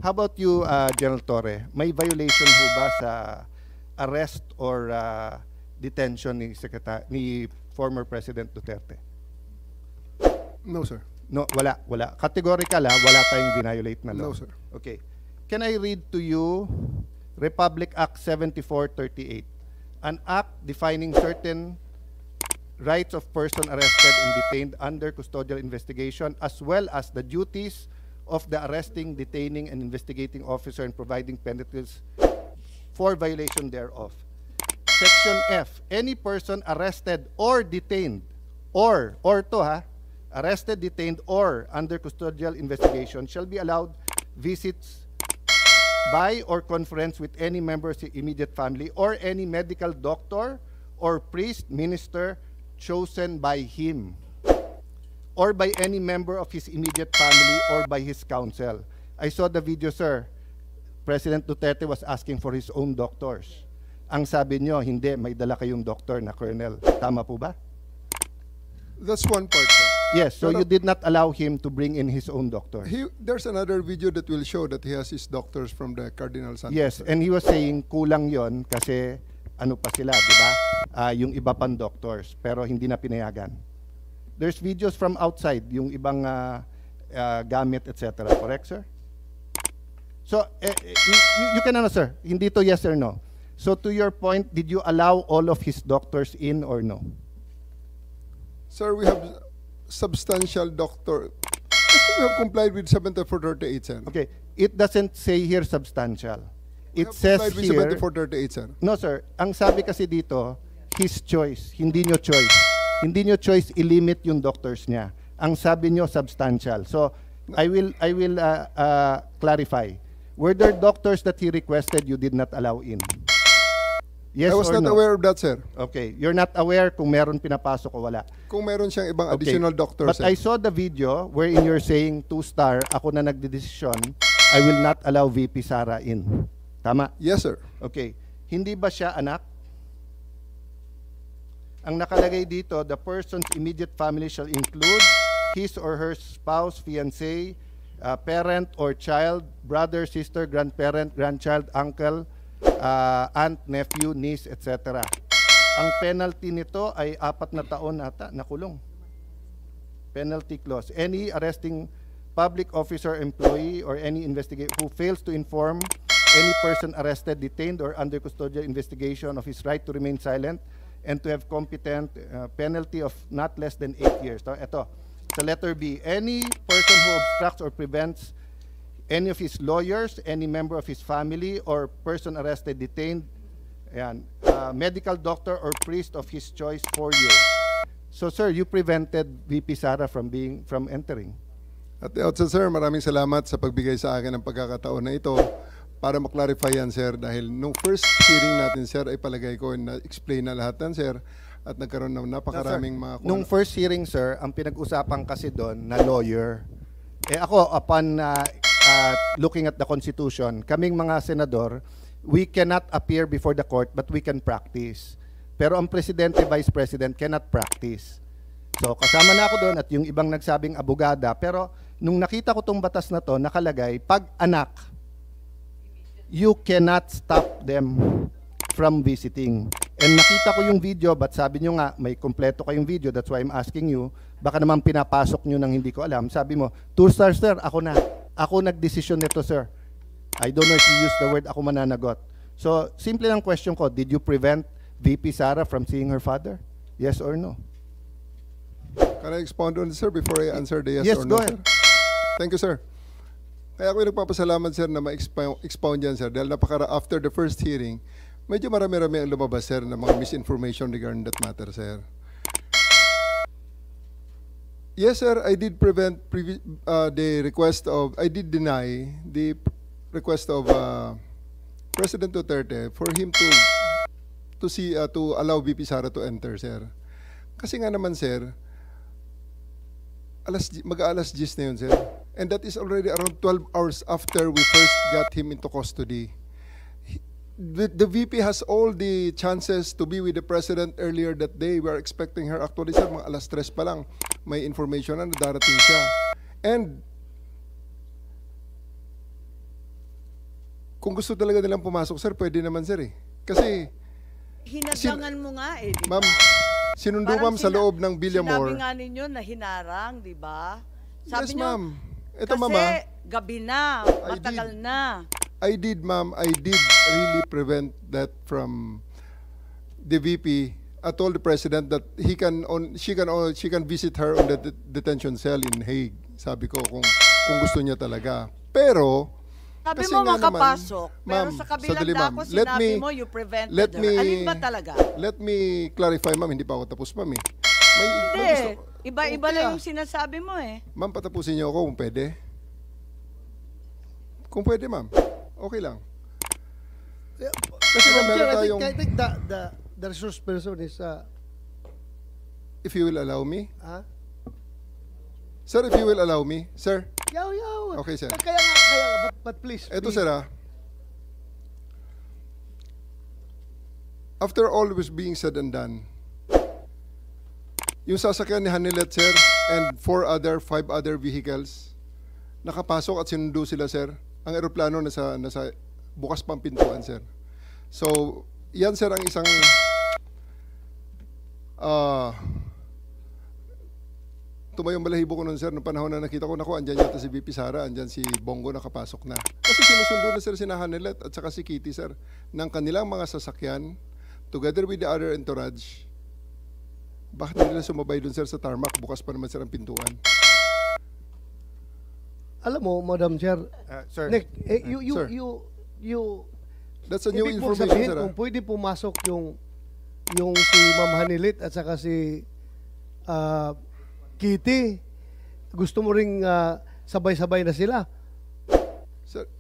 How about you, General Torre? May violation ho ba sa arrest or detention ni former President Duterte? No, sir. No, wala. Categorical wala tayong violate na law. No, sir. Okay. Can I read to you Republic Act 7438, an act defining certain rights of person arrested and detained under custodial investigation, as well as the duties of the arresting, detaining, and investigating officer and providing penalties for violation thereof. Section F, any person arrested or detained, arrested, detained, or under custodial investigation shall be allowed visits by or conference with any member of his immediate family or any medical doctor or priest, minister chosen by him, or by any member of his immediate family or by his counsel. I saw the video, sir. President Duterte was asking for his own doctors. Ang sabi nyo, hindi, may dala kayong doctor na colonel. Tama po ba? That's one part, sir. Yes, so you did not allow him to bring in his own doctor. There's another video that will show that he has his doctors from the Cardinal Santos. Yes, and he was saying kulang yon kasi ano pa sila, di ba? Yung iba pang doctors, pero hindi na pinayagan. There's videos from outside, yung ibang gamit, etc. Correct, sir? So, you can answer. Hindi to yes or no. So, to your point, did you allow all of his doctors in or no? Sir, we have substantial doctor. I think we have complied with 7438, sir. Okay. It doesn't say here substantial. We It have says complied with here... 7438, sir. No, sir. Ang sabi kasi dito, his choice. Hindi nyo choice. Hindi nyo choice i-limit yung doctors niya. Ang sabi nyo, substantial. So, I will clarify. Were there doctors that he requested you did not allow in? Yes I was or not no? aware of that, sir. Okay. You're not aware kung meron pinapasok o wala. Kung meron siyang ibang Okay. additional doctors, But sir. I saw the video wherein you're saying 2-star, ako na nagdedesisyon, I will not allow VP Sara in. Tama? Yes, sir. Okay. Hindi ba siya anak? Ang nakalagay dito, the person's immediate family shall include his or her spouse, fiancé, parent or child, brother, sister, grandparent, grandchild, uncle, aunt, nephew, niece, etc. Ang penalty nito ay 4 na taon ata na kulong. Penalty clause. Any arresting public officer, employee, or any investigator who fails to inform any person arrested, detained, or under custodial investigation of his right to remain silent and to have competent penalty of not less than 8 years. So, ito, sa letter B, any person who obstructs or prevents any of his lawyers, any member of his family, or person arrested, detained, ayan, medical doctor or priest of his choice 4 years. So, sir, you prevented VP Sara from entering. At the outset, sir, maraming salamat sa pagbigay sa akin ng pagkakataon na ito para maklarify yan, sir, dahil nung first hearing natin, sir, ay palagay ko na-explain na lahat yan, sir, at nagkaroon ng napakaraming mga... Nung first hearing, sir, ang pinag-usapan kasi doon na lawyer, ako, upon looking at the Constitution, kaming mga senador, we cannot appear before the court, but we can practice. Pero ang presidente, vice president, cannot practice. So, kasama na ako doon at yung ibang nagsabing abogada, pero nung nakita ko tong batas na to, nakalagay, pag anak, you cannot stop them from visiting. And nakita ko yung video, but sabi nyo nga, may kompleto kayong video, that's why I'm asking you, baka naman pinapasok nyo nang hindi ko alam. Sabi mo, 2-star, sir, ako na. Ako nagdesisyon nito, sir. I don't know if you use the word, ako mananagot. So, simple lang question ko, did you prevent VP Sara from seeing her father? Yes or no? Can I expound on this, sir, before I answer the yes, Yes, or no, go ahead. sir? Thank you, sir. Kaya ako nagpapasalamat, sir, na ma-expound yan, sir, dahil after the first hearing, medyo marami-rami ang lumabas, sir, na mga misinformation regarding that matter, sir. Yes, sir, I did I did deny the request of President Duterte for him to allow VP Sara to enter, sir. Kasi nga naman, sir, mag-alas 10 na yun, sir. And that is already around 12 hours after we first got him into custody. The VP has all the chances to be with the President earlier that day. We are expecting her. Actually, sir, mga alas 3 pa lang, may information na darating siya. And Kung gusto talaga nilang pumasok, sir, pwede naman, sir, eh. Kasi, Hinadlangan mo nga eh, di ba? ma'am, sinundo, Parang ma'am, sa loob ng Sinabi Villamor. nga ninyo na hinarang, di ba? Yes, Sabi ma'am. nyo, Ito, kasi mama, gabi na, I matagal did. na. I did, ma'am, I did really prevent that from the VP. I told the president that she can visit her on the detention cell in Hague. Sabi ko kung gusto niya talaga. Pero Sabi kasi mo nga naman, makapasok, pero ma'am, sa kabilang sandali, ma'am. dako Let sinabi me- mo you prevented let her. me- Alin ba talaga? Let me clarify, ma'am, hindi pa ako tapos, ma'am, eh. Hindi, iba-iba Okay, lang yung sinasabi mo eh. Ma'am, patapusin niyo ako kung pwede. Kung pwede, ma'am. Okay lang. Kasi ma'am, meron tayong, I think the resource person is if you will allow me. ah? Sir, if you will allow me. Sir, Yaw. Okay, sir. Kaya nga, but please. eto, please. sir, ah. After all was being said and done, yung sasakyan ni Hanilet, sir, and 5 other vehicles, nakapasok at sinundo sila, sir. Ang eroplano nasa bukas pang pintuan, sir. So, yan, sir, ang isang tumayong balahibo ko nun, sir, noong panahon na nakita ko, naku, andyan yata si VP Sara, andyan si Bongo nakapasok na. Kasi sinusundo na, sir, si Hanilet at saka si Kitty, sir, ng kanilang mga sasakyan, together with the other entourage. Bakit na nila sumabay dun, sir, sa tarmac? Bukas pa naman, sir, ang pintuan. Alam mo, Madam Chair, Sir, Nick, Sir. you That's a new ibig mong information, sabihin sir. Ah. kung pwede pumasok yung si Ma'am Hanilit at saka si Kitty, gusto mo ring sabay-sabay na sila.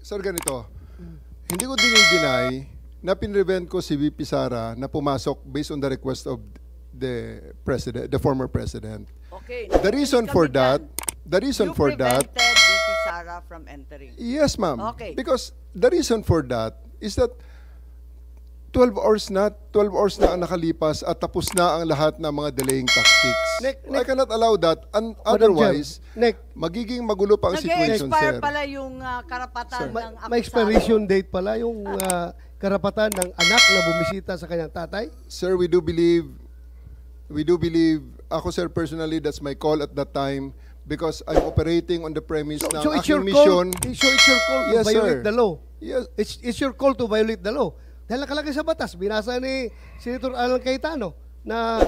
Sir, ganito. Hindi ko dinideny na pinrevent ko si VP Sara na pumasok based on the request of the president, the former president. Okay. The reason for that, You prevented VP Sara from entering. yes, ma'am. Okay. Because the reason for that is that 12 hours na ang nakalipas at tapos na ang lahat ng mga delaying tactics. Nick, I cannot allow that. Madam Otherwise, Chair, Nick, magiging magulo pa ang situation, Nag-expire sir. pala yung karapatan ng akusado. may expiration date pala yung karapatan ng anak na bumisita sa kanyang tatay. Sir, we do believe, ako, sir, personally, that's my call at that time because I'm operating on the premise na So ang it's your aking call. mission. So it's your call to Yes, violate sir. the law. Yes, It's your call to violate the law. Dahil nakalagay sa batas, binasa ni Senator Alan Cayetano na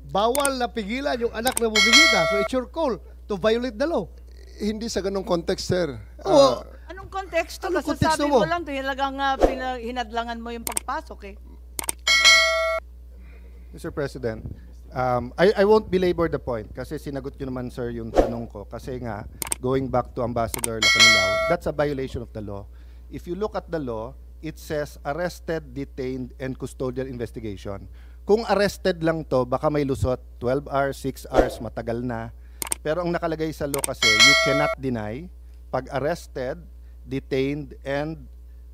bawal na pigilan yung anak na bumibisita. So it's your call to violate the law. hindi sa ganong context, sir. Oo. Anong konteksto? Anong Kasi konteksto sabi mo? mo lang, talagang hinadlangan mo yung pagpasok eh. Mr. President, I won't belabor the point kasi sinagot nyo naman, sir, yung tanong ko. Kasi nga, going back to Ambassador Lacanilao, that's a violation of the law. If you look at the law, it says arrested, detained, and custodial investigation. Kung arrested lang to, baka may lusot, 12 hours, 6 hours, matagal na. Pero ang nakalagay sa law kasi, you cannot deny pag arrested, detained, and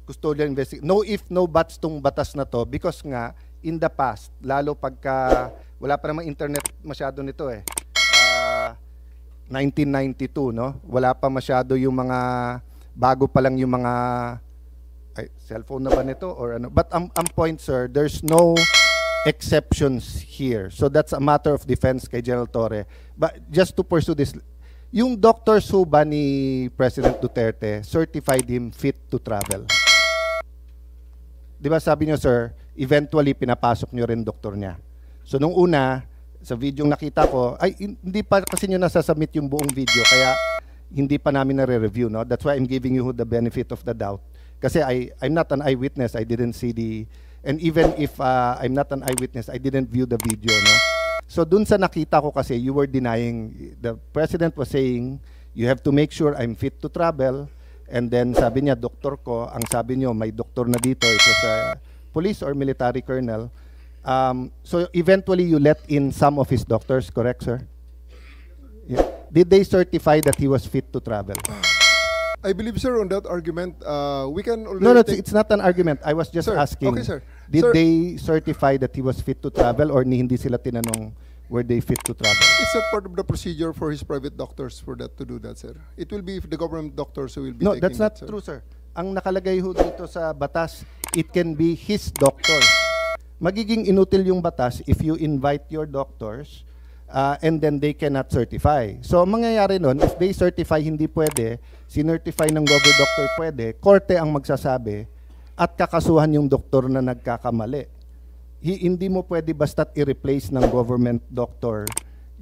custodial investigation. No if, no buts tong batas na to because nga, in the past, lalo pagka wala pa namang internet masyado nito eh. 1992, no? Wala pa masyado yung mga bago pa lang yung mga cellphone na ba nito or ano? But ang point, sir, there's no exceptions here. So that's a matter of defense kay General Torre. But just to pursue this, yung doctors ho ba ni President Duterte certified him fit to travel? Di ba sabi niyo, sir, eventually pinapasok niyo rin doktor niya. So nung una, sa video nakita ko, ay hindi pa kasi niyo nasasubmit yung buong video, kaya hindi pa namin nare-review, no? That's why I'm giving you the benefit of the doubt. Kasi I'm not an eyewitness, I didn't see and even if I'm not an eyewitness, I didn't view the video, no? So dun sa nakita ko kasi, you were denying, the President was saying, you have to make sure I'm fit to travel, and then sabi niya, doktor ko, ang sabi niyo, may doktor na dito, it was a police or military colonel. So eventually you let in some of his doctors, correct, sir? Yeah. Did they certify that he was fit to travel? I believe, sir, on that argument, we can already No, take- it's not an argument. I was just Sir, asking. okay, sir. Did Sir- they certify that he was fit to travel or hindi sila tinanong were they fit to travel? It's not part of the procedure for his private doctors for that to do that, sir. It will be the government doctors who will be No, taking that's not that, sir. true, sir. Ang nakalagay ho dito sa batas, it can be his doctor. Magiging inutil yung batas if you invite your doctors and then they cannot certify. So, ang mangyayari nun, if they certify hindi pwede, sinertify ng gover doctor pwede, korte ang magsasabi at kakasuhan yung doktor na nagkakamali. Hindi mo pwede basta't i-replace ng government doctor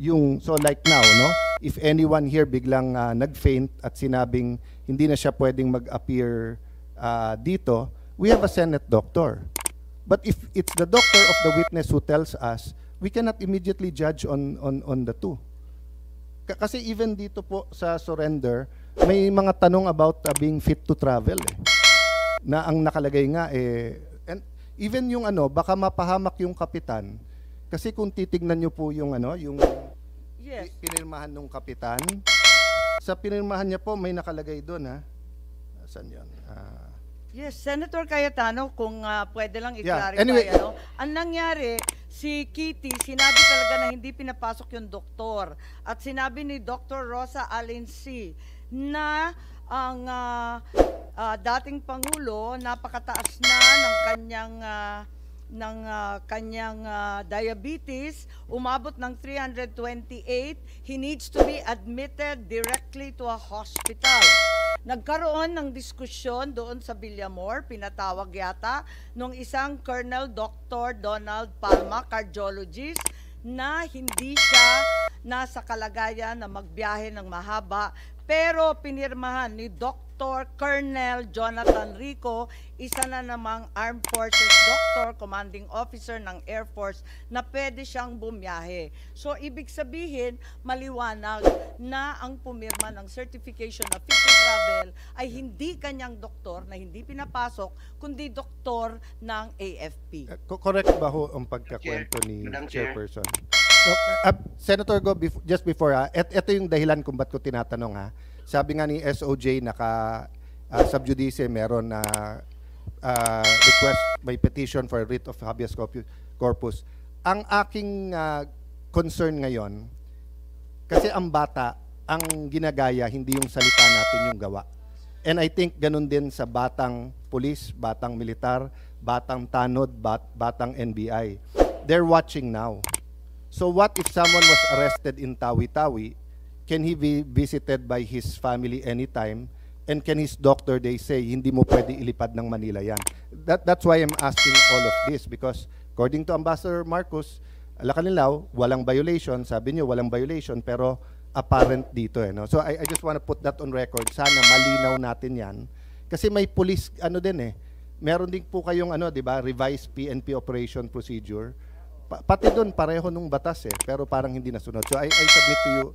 yung, so like now, no? If anyone here biglang nag-faint at sinabing hindi na siya pwedeng mag-appear dito, we have a Senate doctor. But if it's the doctor of the witness who tells us, we cannot immediately judge on the two. Kasi even dito po sa surrender, may mga tanong about being fit to travel eh. Na ang nakalagay nga and even yung baka mapahamak yung kapitan. Kasi kung titignan niyo po yung yung Yes. pinirmahan ng kapitan, sa pinirmahan niya po may nakalagay doon Saan yun? Yes, Senator Cayetano, kung pwede lang Yeah, i-clarify, anyway. ang nangyari, si Kitty, sinabi talaga na hindi pinapasok yung doktor. At sinabi ni Dr. Rosa Alensi na ang dating Pangulo, napakataas na ng kanyang diabetes, umabot ng 328, he needs to be admitted directly to a hospital. Nagkaroon ng diskusyon doon sa Villamor, pinatawag yata, nung isang Colonel Dr. Donald Palma, cardiologist, na hindi siya nasa kalagayan na magbiyahe ng mahaba, pero pinirmahan ni Dr. Colonel Jonathan Rico, isa na namang Armed Forces Doctor, Commanding Officer ng Air Force, na pwede siyang bumiyahe. So, ibig sabihin, maliwanag na ang pumirma ng certification na fit to travel ay hindi kanyang doktor na hindi pinapasok, kundi doktor ng AFP. Correct ba ho ang pagkakwento ni Madam Chair. Chairperson? So, Senator Go, just before ito yung dahilan kung ba't ko tinatanong Sabi nga ni SOJ, sub judice, meron na request, may petition for writ of habeas corpus. Ang aking concern ngayon, kasi ang bata, ang ginagaya, hindi yung salita natin yung gawa. And I think ganun din sa batang pulis, batang militar, batang tanod, batang NBI. They're watching now. So what if someone was arrested in Tawi-Tawi? Can he be visited by his family anytime? And can his doctor, they say, hindi mo pwede ilipad ng Manila yan? That's why I'm asking all of this, because according to Ambassador Marcos, Lacanilao, walang violation. Sabi niyo, walang violation, pero apparent dito. No? So I just want to put that on record. Sana malinaw natin yan. Kasi may police, meron din po kayong, di ba, revised PNP operation procedure. Pati doon, pareho nung batas pero parang hindi nasunod. So I submit to you,